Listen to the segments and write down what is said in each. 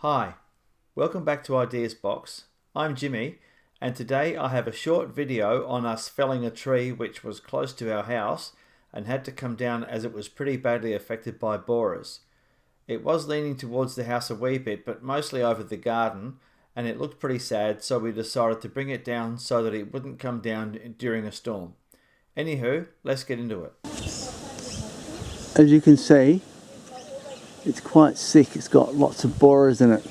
Hi, welcome back to Ideas Box. I'm Jimmy, and today I have a short video on us felling a tree which was close to our house and had to come down as it was pretty badly affected by borers. It was leaning towards the house a wee bit, but mostly over the garden, and it looked pretty sad, so we decided to bring it down so that it wouldn't come down during a storm. Anywho, let's get into it. As you can see, it's quite sick. It's got lots of borers in it.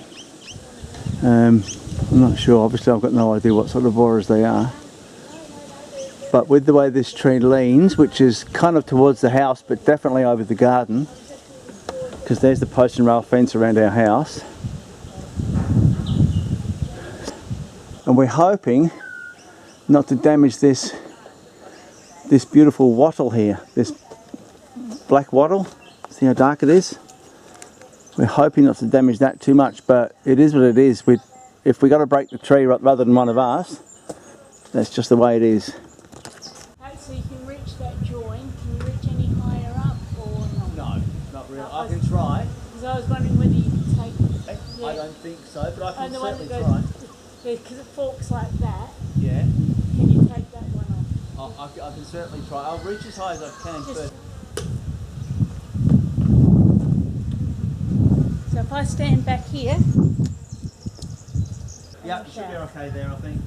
I'm not sure, obviously I've got no idea what sort of borers they are. But with the way this tree leans, which is kind of towards the house but definitely over the garden, because there's the post and rail fence around our house. And we're hoping not to damage this beautiful wattle here, this black wattle. See how dark it is? We're hoping not to damage that too much, but it is what it is. If we got to break the tree rather than one of us, that's just the way it is. So you can reach that join. Can you reach any higher up or not? No, not really. I can try. Because I was wondering whether you could take... Yeah. I don't think so, but I can certainly goes, try. Because it forks like that. Yeah. Can you take that one off? I can certainly try. I'll reach as high as I can first. So if I stand back here... Yeah, you should be okay there, I think.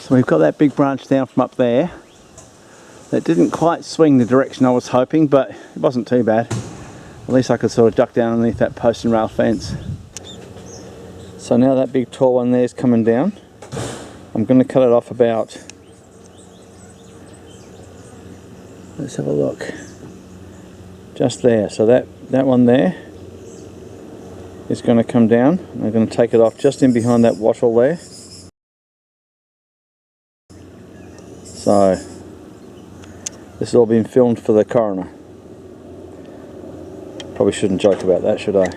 So we've got that big branch down from up there. That didn't quite swing the direction I was hoping, but it wasn't too bad. At least I could sort of duck down underneath that post and rail fence. So now that big tall one there is coming down. I'm going to cut it off about... Let's have a look. Just there. So that one there is going to come down. I'm going to take it off just in behind that wattle there. So, this has all been filmed for the coroner. Probably shouldn't joke about that, should I?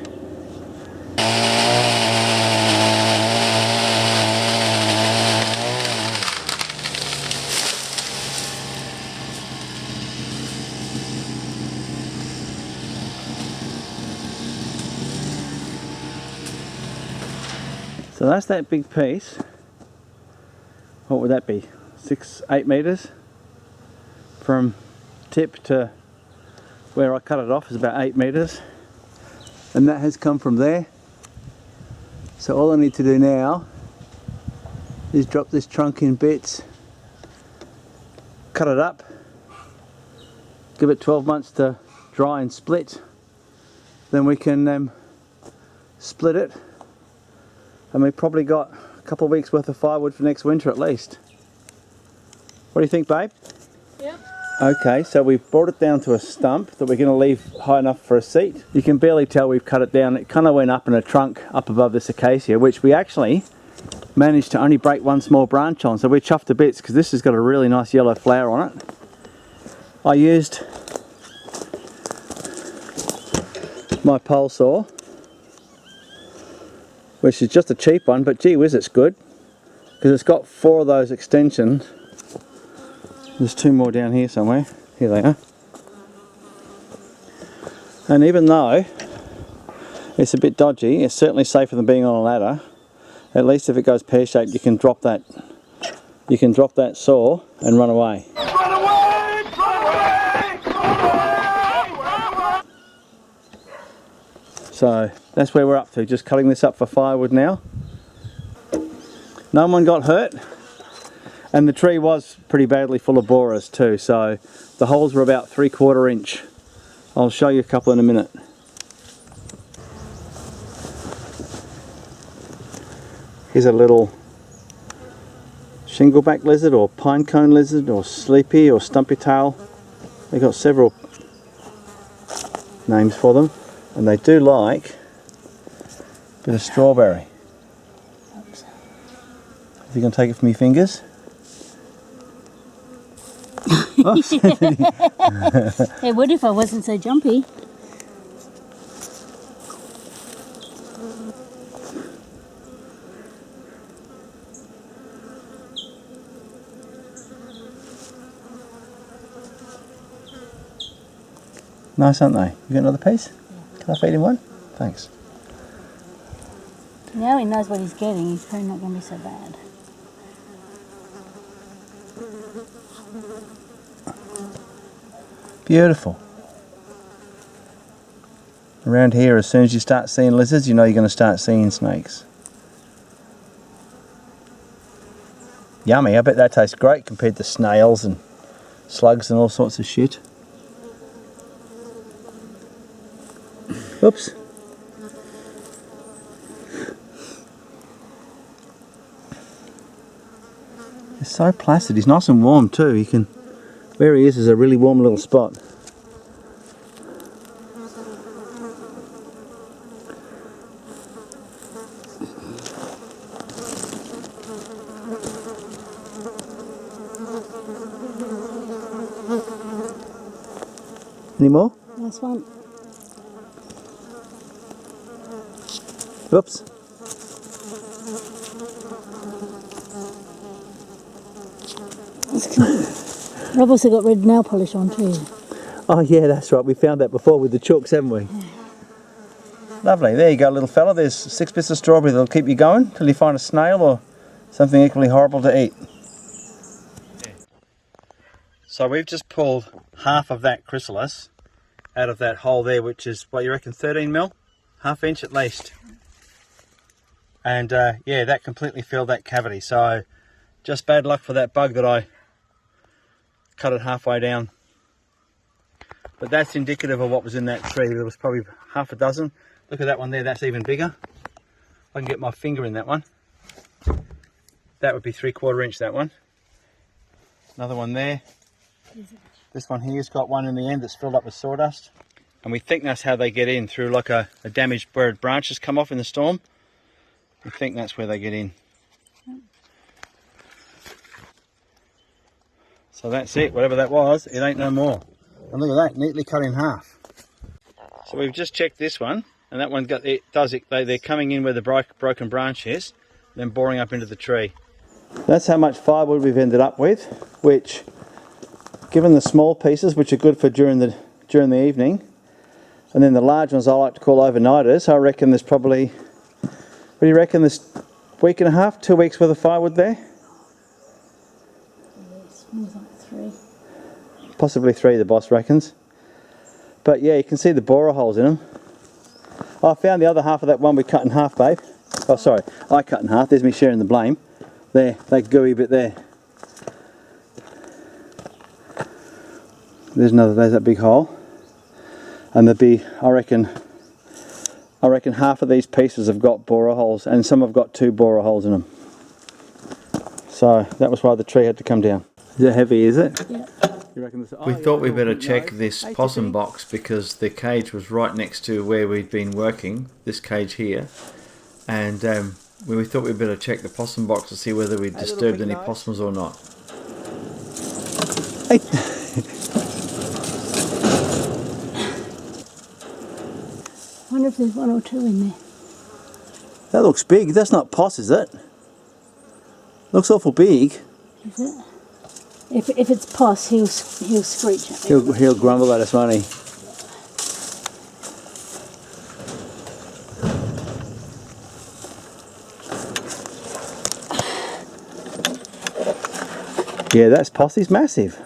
So that's that big piece. What would that be? 8 meters from tip to where I cut it off is about 8 meters, and that has come from there. So all I need to do now is drop this trunk in bits, cut it up, give it 12 months to dry and split, then we can split it, and we've probably got a couple of weeks worth of firewood for next winter at least. What do you think, babe? Yeah. Okay, so we've brought it down to a stump that we're going to leave high enough for a seat. You can barely tell we've cut it down. It kind of went up in a trunk up above this acacia, which we actually managed to only break one small branch on. So we're chuffed to bits because this has got a really nice yellow flower on it. I used my pole saw, which is just a cheap one, but gee whiz, it's good because it's got 4 of those extensions. There's 2 more down here somewhere. Here they are. And even though it's a bit dodgy, it's certainly safer than being on a ladder. At least if it goes pear-shaped, you can drop that saw and run away. Run away! Run away! Run away! So that's where we're up to, just cutting this up for firewood now. No one got hurt, and the tree was pretty badly full of borers too, so the holes were about 3/4 inch. I'll show you a couple in a minute. Here's a little shingleback lizard or pinecone lizard or sleepy or stumpy tail. They've got several names for them, and they do like a bit of strawberry. Oops. If you can take it from your fingers. It would if I wasn't so jumpy. Nice, aren't they? You got another piece? Yeah. Can I feed him one? Thanks. Now he knows what he's getting, he's probably not going to be so bad. Beautiful. Around here, as soon as you start seeing lizards, you know you're going to start seeing snakes. Yummy, I bet that tastes great compared to snails and slugs and all sorts of shit. Oops. It's so placid, he's nice and warm too. You can, where he is a really warm little spot. Any more? Nice one. Oops. I've also got red nail polish on too. Oh yeah, that's right. We found that before with the chooks, haven't we? Lovely. There you go, little fella. There's 6 bits of strawberry that'll keep you going till you find a snail or something equally horrible to eat. So we've just pulled half of that chrysalis out of that hole there, which is, what you reckon, 13 mil? Half inch at least. And yeah, that completely filled that cavity. So just bad luck for that bug that I cut it halfway down. But that's indicative of what was in that tree. There was probably half a dozen. Look at that one there, that's even bigger. I can get my finger in that one. That would be 3/4 inch, that one. Another one there. This one here's got one in the end that's filled up with sawdust. And we think that's how they get in, through like a damaged where branches come off in the storm. We think that's where they get in. So that's it, whatever that was, it ain't no more. And look at that, neatly cut in half. So we've just checked this one, and that one got, it does it. They're coming in where the broken branch is, then boring up into the tree. That's how much firewood we've ended up with, which, given the small pieces, which are good for during the evening, and then the large ones I like to call overnighters, I reckon there's probably, what do you reckon, there's week and a half, 2 weeks worth of firewood there? Smells like 3. Possibly 3, the boss reckons. But yeah, you can see the borer holes in them. I found the other half of that one we cut in half, babe. Oh, sorry, I cut in half. There's me sharing the blame. There, that gooey bit there. There's that big hole. And there'd be, I reckon half of these pieces have got borer holes, and some have got 2 borer holes in them. So that was why the tree had to come down. Is it heavy, is it? Yeah. You reckon this, We thought we better check this possum box because the cage was right next to where we'd been working, this cage here. And we thought we'd better check the possum box to see whether we'd disturbed any possums or not. Hey. I wonder if there's 1 or 2 in there. That looks big. That's not poss, is it? Looks awful big. Is it? If it's poss, he'll screech at me. He'll grumble at us, won't he? Yeah, that's poss. He's massive.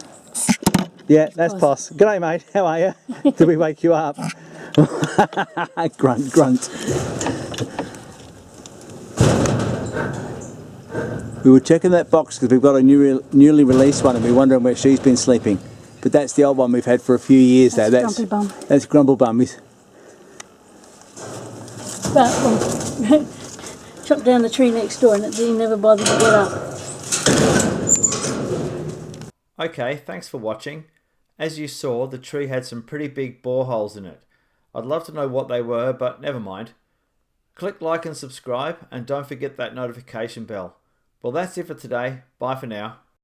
Yeah, that's poss. G'day, mate. How are you? Did we wake you up? Grunt, grunt. We were checking that box because we've got a newly released one and we're wondering where she's been sleeping. But that's the old one we've had for a few years now. That's Grumpy Bum. That's Grumble Bum. But, well, chopped down the tree next door and he never bothered to get up. Okay, thanks for watching. As you saw, the tree had some pretty big boreholes in it. I'd love to know what they were, but never mind. Click like and subscribe, and don't forget that notification bell. Well, that's it for today. Bye for now.